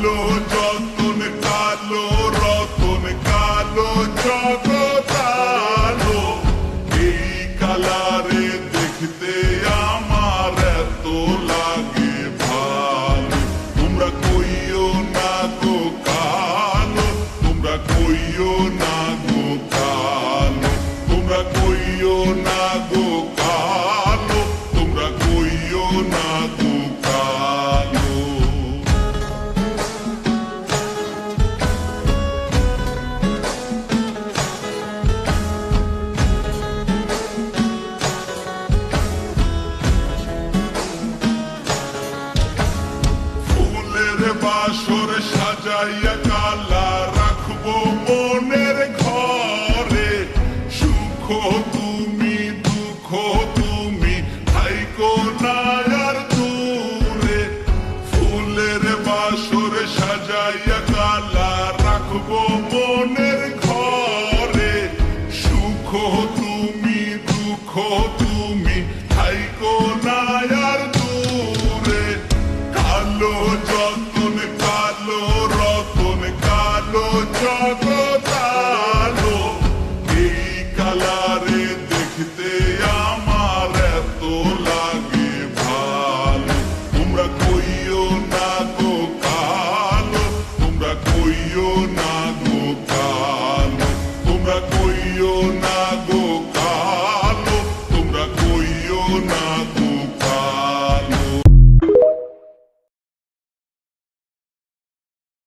কালো যতন কালো রতন কালো জগতালো এই কালারে দেখতে আমার এত লাগে ভালো। তোমরা কইও না গো কালো, তোমরা কইও না গো কালো, তোমরা কইও না গো কালো, তোমরা কইও না গো কালো। ফুলের বাসর সাজাইয়া কালা রাখবো মনের ঘরে, সুখ তুমি দুঃখ তুমি থাইকো না আর দূরে। ফুলের বাসর সাজাইয়া কালা রাখবো মনের ঘরে, সুখ তুমি দুঃখ তুমি থাইকো না আর দূরে। কালো যতন কালো রতন কালো জগ